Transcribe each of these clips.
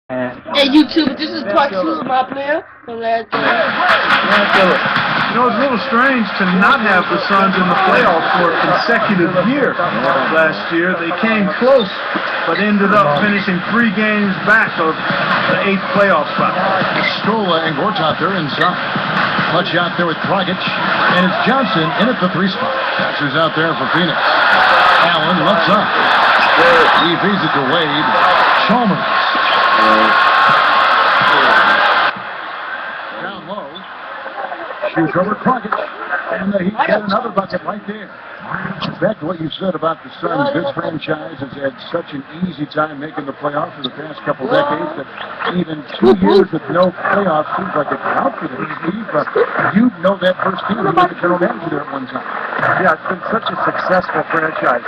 Hey YouTube, this is part 2 of my player from last game. You know, it's a little strange to not have the Suns in the playoffs for a consecutive year. Last year, they came close, but ended up finishing 3 games back of the 8th playoff spot. Stola and Gortat there inside. Clutch out there with Dragic, and it's Johnson in at the 3 spot. Passers out there for Phoenix. Allen looks up. He feeds it to Wade. Chalmers. Down low. Shoots over Dragic. And the Heat get another bucket right there. Back to what you said about the Suns. This franchise has had such an easy time making the playoffs for the past couple decades that even 2 years with no playoffs seems like it's out for them. Steve, you know that first team. You were the general manager there at one time. Yeah, it's been such a successful franchise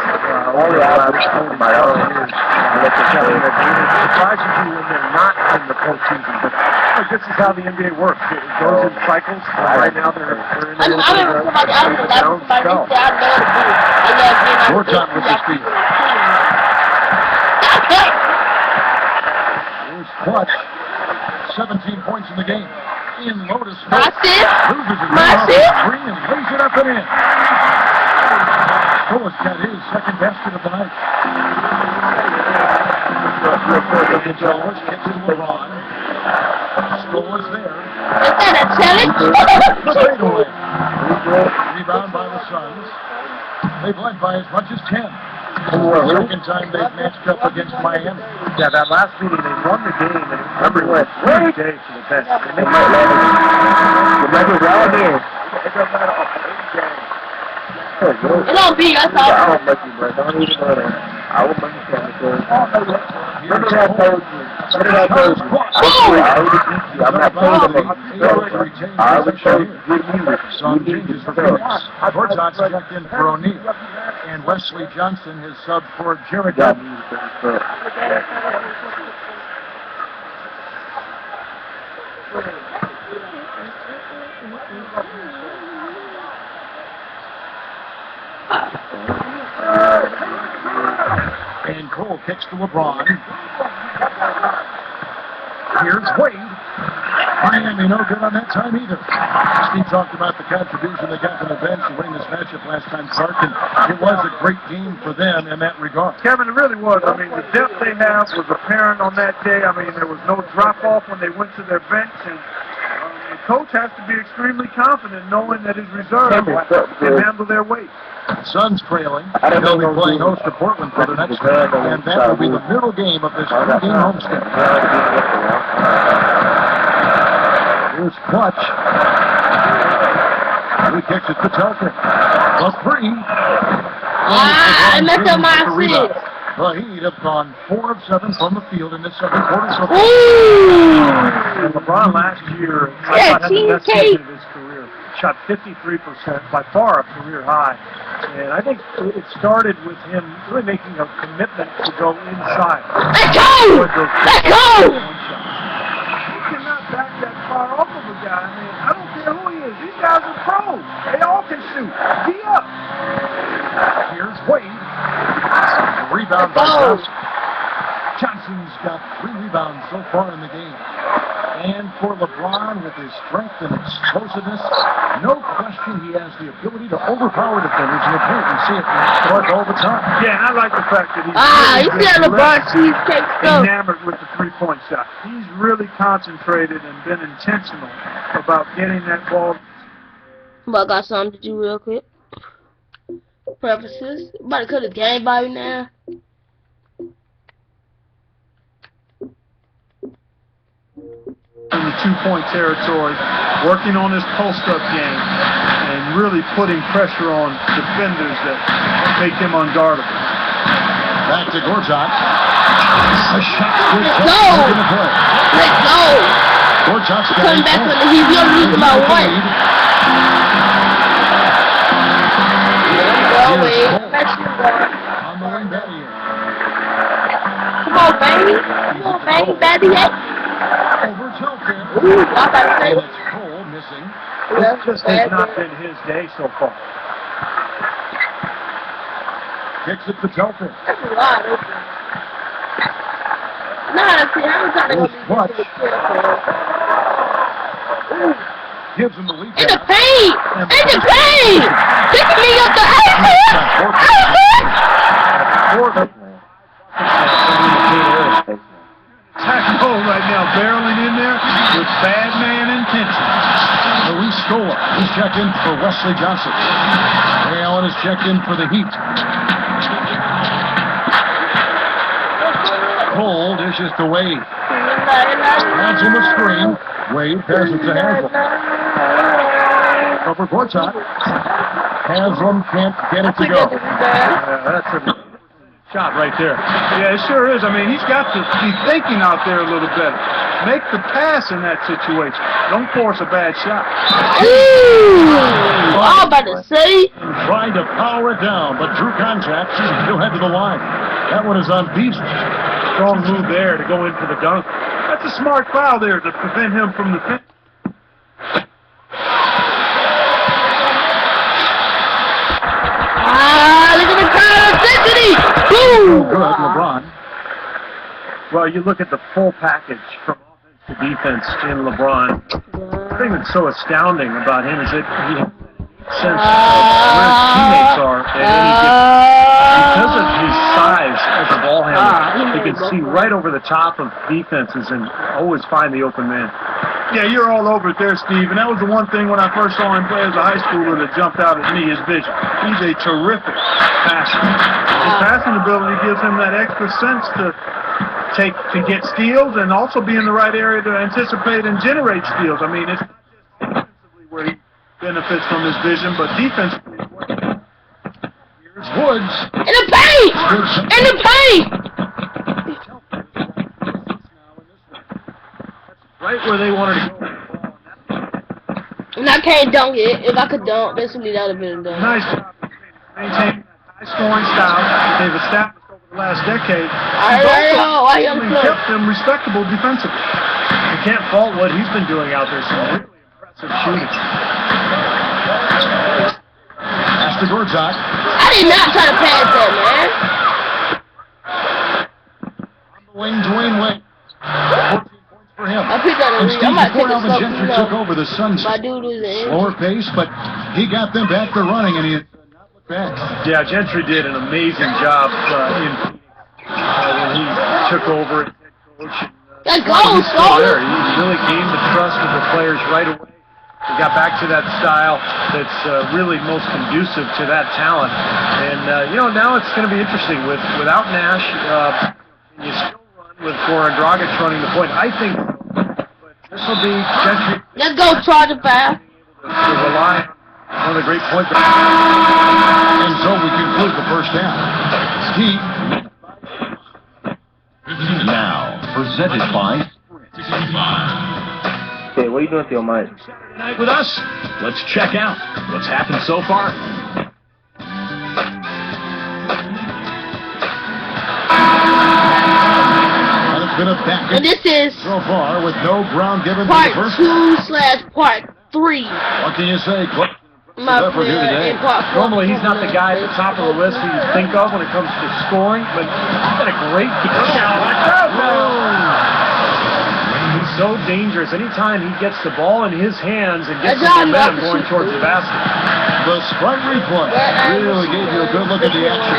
all the last 40 years. It surprises you when they're not in the postseason. But look, this is how the NBA works. It goes in cycles. Right now they're in a little bit of a down spell. Gortat with the steal. Here's Clutch. 17 points in the game. In Lotus. Mercy. Loses it. Three and lays it up and in. Stola's got his second basket of the night. Stola's gets it to LeBron. Stola's there. Is that a challenge? Fadeaway. Rebound by the Suns. They've led by as much as 10. Second time they've matched up against Miami. Yeah, that last meeting they won the game, and remember it was every day for the best. Remember well here. It doesn't matter. It don't be us all. I don't make you, bro. Don't even know that. I will make you something. Remember that I told you. Remember that I told you. I would beat you. I'm not telling you. I would show you. Some changes for Phoenix. Gortat's checked in for O'Neal. And Wesley Johnson has subbed for Jared Dudley. And Cole kicks to LeBron. Here's Wade. Miami no good on that time either. Steve talked about the contribution they got from the bench to winning this matchup last time, Clark, and it was a great game for them in that regard. Kevin, it really was. I mean, the depth they have was apparent on that day. I mean, there was no drop-off when they went to their bench, and the coach has to be extremely confident knowing that his reserve can handle their weight. Suns trailing. They'll be playing host to Portland for their next game, and that will be the middle game of this 3-game homestand. Here's Clutch. He kicks it to Tucker. The 3. I messed up my assist. The Heat have gone 4 of 7 from the field in this second quarter. So and LeBron last year, I thought had the best season of his career. Shot 53%, by far a career high. And I think it started with him really making a commitment to go inside. Let's go! Let's go! You cannot back that far off of a guy. I mean, I don't care who he is. These guys are pros. They all can shoot. Be up. Here's Wade. Rebound by Johnson. Johnson's got 3 rebounds so far in the game. And for LeBron, with his strength and explosiveness, no question he has the ability to overpower defenders in the paint. You see it all the time. Yeah, and I like the fact that he's you see how LeBron cheesecake stuff. enamored with the 3-point shot. He's really concentrated and been intentional about getting that ball. But I got something to do real quick. Purposes. I'm about to cut the game by you now. In the 2-point territory, working on his post-up game, and really putting pressure on defenders that make him unguardable. Back to Gortat. A shot. Let's go! Let's go! Gortat's Coming back from the Heat, we only lose about 1. On the wing back here. Come on, baby. Come on, baby. Baby, Over Telfair. Ooh, I thought And it it's Cole missing. This just has not been his day so far. Kicks it to Telfair. That's a lot. Nah, see, every time they go Clutch. to Gives him the lead. in the paint! In the paint! Picking me up the Taco right now barreling in there with bad man intention. Luis Scola is checked in for Wesley Johnson. Ray Allen is checked in for the Heat. Cole dishes to Wade. Hands on the screen. Wade passes to Haslam. Upper court shot. Haslam can't get it to go. That's a shot right there. Yeah, it sure is. I mean, he's got to be thinking out there a little better. Make the pass in that situation. Don't force a bad shot. Ooh! I'm about to say. Trying to power it down, but through contact, he'll head to the line. That one is on Beast. Strong move there to go in for the dunk. That's a smart foul there to prevent him from the finish. Look at the crowd intensity! Boom! Good, LeBron. Well, you look at the full package from offense to defense in LeBron. The thing that's so astounding about him is that he has a sense of where his teammates are at any given. Because of his size as a ball handler, he can see right over the top of defenses and always find the open man. Yeah, you're all over it there, Steve. And that was the one thing when I first saw him play as a high schooler that jumped out at me, his vision. He's a terrific passer. His passing ability gives him that extra sense to get steals and also be in the right area to anticipate and generate steals. I mean, it's not just offensively where he benefits from his vision, but defensively. Here's Woods. In the paint! In the paint! Right where they wanted to go. And I can't dunk it. If I could dunk, basically that would have been a dunk. Nice job. Maintaining that high-scoring style they've established over the last decade. I am kept them respectable defensively. You can't fault what he's been doing out there. Some really impressive shooting. That's the Gordzak. I did not try to pass that, man. On the wing, Dwayne Wade. 14 points for him. I picked that And a Steve, I might before take a Alvin slow, Gentry took over the Suns, If I do lose it. slower pace, but he got them back to running, and he has not looked back. Yeah, Gentry did an amazing job when he took over as head coach. Let's go, He's still there. Scola. He really gained the trust of the players right away. He got back to that style that's really most conducive to that talent. And, now it's going to be interesting. Without Nash, can you still run with Goran Dragic running the point? I think this will be Gentry Let's go, Charger Fire. to rely on one of the great point guards. And so we conclude the first half. Steve. Now, presented by Hey, what are you doing to your mic? Tonight with us. Let's check out what's happened so far. And it's been a package And this is so far with no ground given to part the first. 2/part 3. What can you say, Cliff? My effort here today. in part 4. Normally, he's not the guy at the top of the list that you think of when it comes to scoring, but he's got a great He's so dangerous. Anytime he gets the ball in his hands and gets some momentum going towards the basket. The sprite replay really gave you a good look at the action.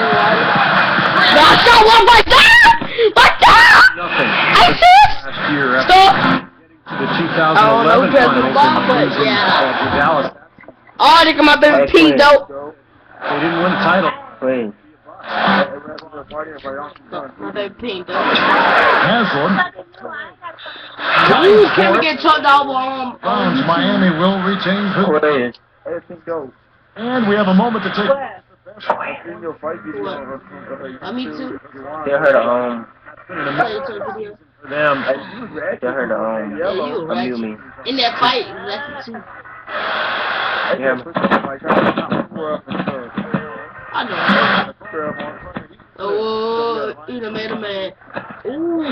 I saw one right there! Right there! Nothing. Assist! Last year after Stop! the 2011 finals and losing to Dallas. Oh, they got my baby P, dope. They didn't win the title. Wait. My baby P, dope. Haslam. Ooh, can we get chucked out on Browns, Miami will retain possession. And we have a moment to take. Me too. They heard For them. they heard unmute me. In that fight, that's too. Yeah. I know. Oh, you done made a man. Ooh.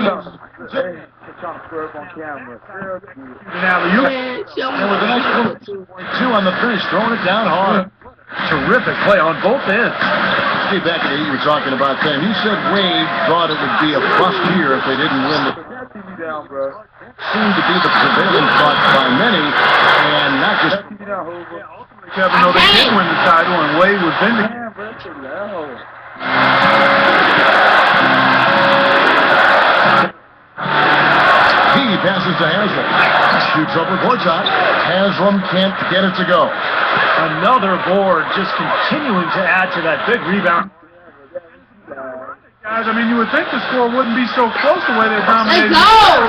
Now, you Man, show me And with the next too. 2 on the finish, throwing it down hard. terrific play on both ends. Hey, back in the day, you were talking about them. You said Wade thought it would be a bust year if they didn't win the... Seemed to be the prevailing thought by many, and not just... Kevin, though, they did win the title, and Wade was vindicated. He passes to Haslam. Shoots over Boychuk. Haslam can't get it to go. Another board just continuing to add to that big rebound. Guys, I mean, you would think the score wouldn't be so close the way they're dominating. Let's go!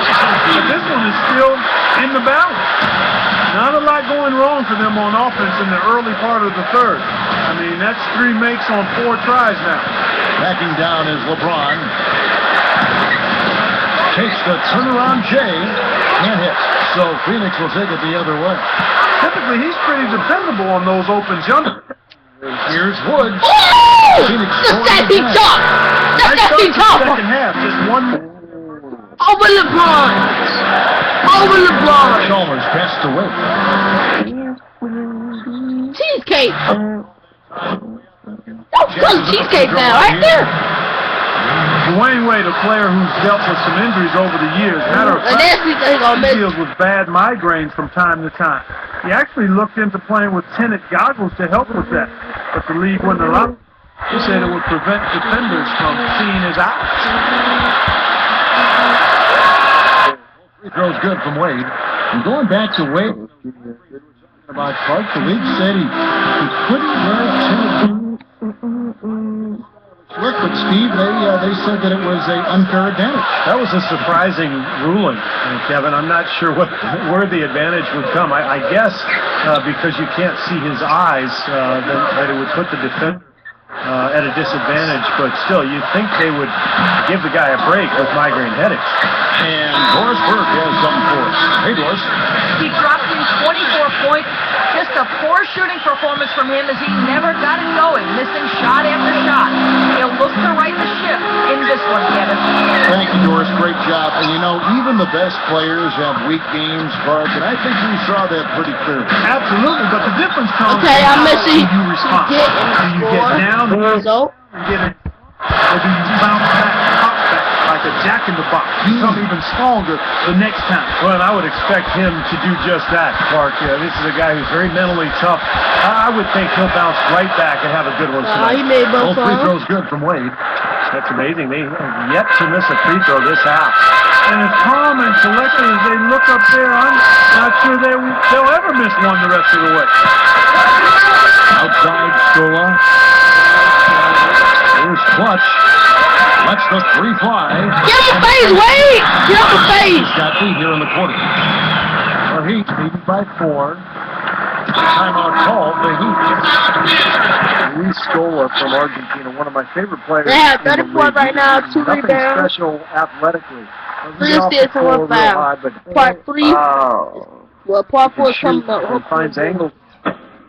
But this one is still in the balance. Not a lot going wrong for them on offense in the early part of the third. I mean, that's 3 makes on 4 tries now. Backing down is LeBron. Takes the turnaround J. Can't hit. So Phoenix will take it the other way. Typically, he's pretty dependable on those open jumpers. Here's Woods. Oh! Phoenix That's that scoring he again. top! That's that he top! Second half, just one. Over LeBron! Over LeBron! Chalmers passed away. Cheesecake! That's some cheesecake now, right there! Dwayne Wade, a player who's dealt with some injuries over the years. Matter of And fact, that's what they gonna he miss. deals with bad migraines from time to time. He actually looked into playing with tinted goggles to help with that, but the league wouldn't allow it. He said it would prevent defenders from seeing his eyes. Free throw's good from Wade. And going back to Wade, about Clark, the league said he couldn't wear tinted. Look, but Steve, they said that it was an unfair advantage. That was a surprising ruling, Kevin. I'm not sure where the advantage would come. I guess because you can't see his eyes, that it would put the defender at a disadvantage. But still, you'd think they would give the guy a break with migraine headaches. And Doris Burke has something for us. Hey, Doris. He dropped in 24 points. Just a poor shooting performance from him as he never got it going, missing shot after shot. He'll look to right the ship in this one, Kevin. Thank you, Doris. Great job. And you know, even the best players have weak games, Clark, and I think we saw that pretty clearly. Absolutely, but the difference comes Okay, I'm missing. how you respond. Do you get down and So, get it, or do you bounce back, pop back like a jack in the box? Become even stronger the next time. Well, I would expect him to do just that, Clark. This is a guy who's very mentally tough. I would think he'll bounce right back and have a good one tonight. he made both Both free of them. throws good from Wade. That's amazing. They have yet to miss a free throw this half. And as calm and collected as they look up there, I'm not sure they'll ever miss one the rest of the way. Outside Scola. Here's Clutch. Lets the 3 fly. Get him the face, Wade! Get him the face! He's got 3 here in the quarter. The Heat leading by 4. Timeout called. The Heat. Luis Scola from Argentina, one of my favorite players. They have in the 34 league. right now, 2 Nothing rebounds. special athletically. 3 Off the assists and floor 1 real foul. high, but Part 3, Oh. well, part 4 is shoot coming up. and finds angles